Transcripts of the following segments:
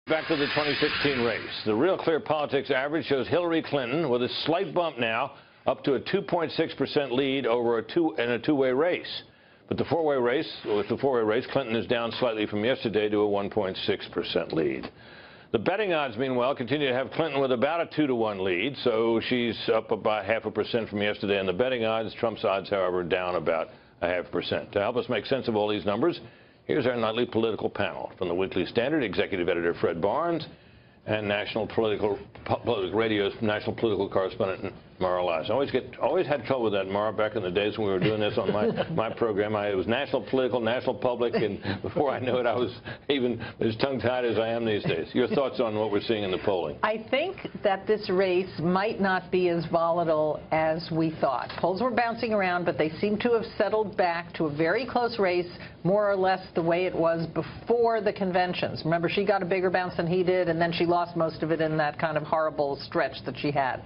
Back to the 2016 race. The Real Clear Politics average shows Hillary Clinton with a slight bump now, up to a 2.6% lead over in a two-way race. But with the four-way race, Clinton is down slightly from yesterday to a 1.6% lead. The betting odds, meanwhile, continue to have Clinton with about a 2-to-1 lead, so she's up about 0.5% from yesterday. And the betting odds, Trump's odds, however, down about 0.5%. To help us make sense of all these numbers, here's our nightly political panel. From the Weekly Standard, executive editor Fred Barnes, and Public Radio's national political correspondent Mara Liasson. Always had trouble with that, Mara, back in the days when we were doing this on my program. It was national political, national public, and before I knew it, I was even as tongue-tied as I am these days. Your thoughts on what we're seeing in the polling? I think that this race might not be as volatile as we thought. Polls were bouncing around, but they seem to have settled back to a very close race, more or less the way it was before the conventions. Remember, she got a bigger bounce than he did, and then she lost most of it in that kind of horrible stretch that she had.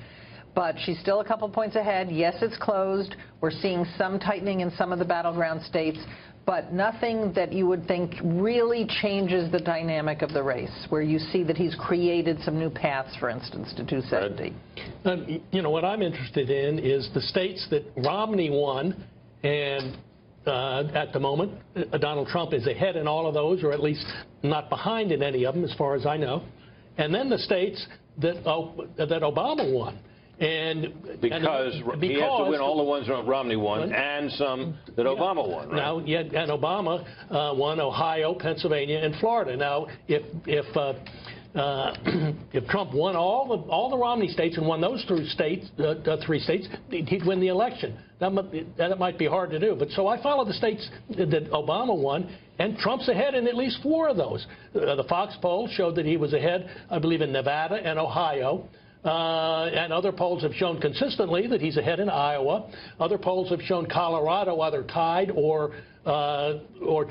But she's still a couple points ahead. Yes, it's closed. We're seeing some tightening in some of the battleground states, but nothing that you would think really changes the dynamic of the race, where you see that he's created some new paths, for instance, to 270. You know, what I'm interested in is the states that Romney won, and at the moment, Donald Trump is ahead in all of those, or at least not behind in any of them, as far as I know. And then the states that Obama won. Because he had to win all the ones that Romney won and some that Obama won, right? Now, yeah, and Obama won Ohio, Pennsylvania, and Florida. Now, if Trump won all the Romney states and won those three states, he'd win the election. That might be hard to do. But so I follow the states that Obama won, and Trump's ahead in at least 4 of those. The Fox poll showed that he was ahead, I believe, in Nevada and Ohio. And other polls have shown consistently that he's ahead in Iowa. Other polls have shown Colorado either tied or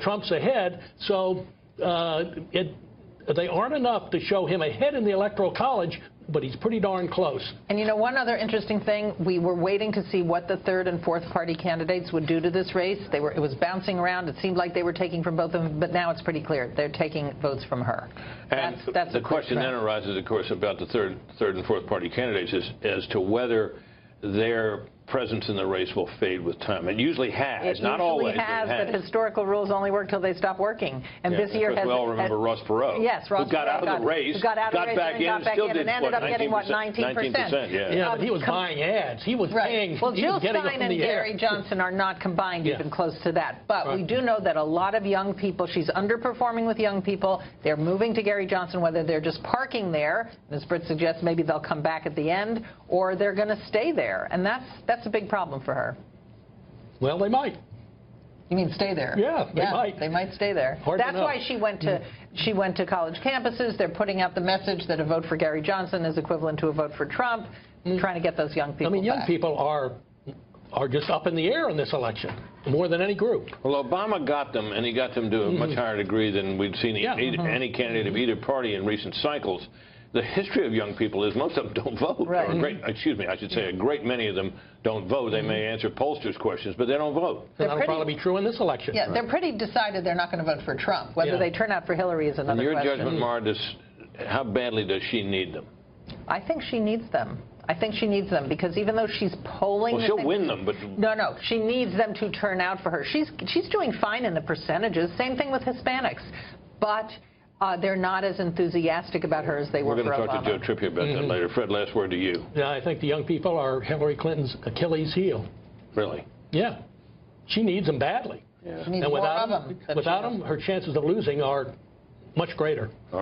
Trump's ahead. So they aren't enough to show him ahead in the Electoral College, but he's pretty darn close. And you know, one other interesting thing, we were waiting to see what the third and fourth party candidates would do to this race. It was bouncing around. It seemed like they were taking from both of them, but now it's pretty clear they're taking votes from her. And that's the question then arises, of course, about the third and fourth party candidates as to whether their presence in the race will fade with time. It usually has, not always. It has, but historical rules only work till they stop working. And this year has. We all remember Ross Perot. Yes, Ross Perot got out of the race, got back in, and ended up getting what, 19%. Yeah, but he was buying ads. He was paying. Well, Jill Stein and Gary Johnson are not combined even close to that. But we do know that a lot of young people. She's underperforming with young people. They're moving to Gary Johnson, whether they're just parking there, as Britt suggests, maybe they'll come back at the end, or they're going to stay there, and that's a big problem for her. Well, they might. You mean stay there? Yeah, they might. They might stay there. That's why she went to college campuses. They're putting out the message that a vote for Gary Johnson is equivalent to a vote for Trump, trying to get those young people back. Young people are just up in the air in this election, more than any group. Well, Obama got them, and he got them to a much higher degree than we'd seen any candidate of either party in recent cycles. The history of young people is most of them don't vote. Right. I should say a great many of them don't vote. They may answer pollsters' questions, but they don't vote. That'll probably be true in this election. Yeah, they're pretty decided they're not going to vote for Trump. Whether they turn out for Hillary is another question. Your judgment, Mara, how badly does she need them? I think she needs them. I think she needs them because even though she's polling... Well, she'll win them, but... No, she needs them to turn out for her. She's doing fine in the percentages. Same thing with Hispanics. But... they're not as enthusiastic about her as they were for Obama. We're going to talk to Joe Trippi about that later. Fred, last word to you. Yeah, I think the young people are Hillary Clinton's Achilles heel. Really? Yeah. She needs them badly. Yeah. She needs more of them. Without them, her chances of losing are much greater.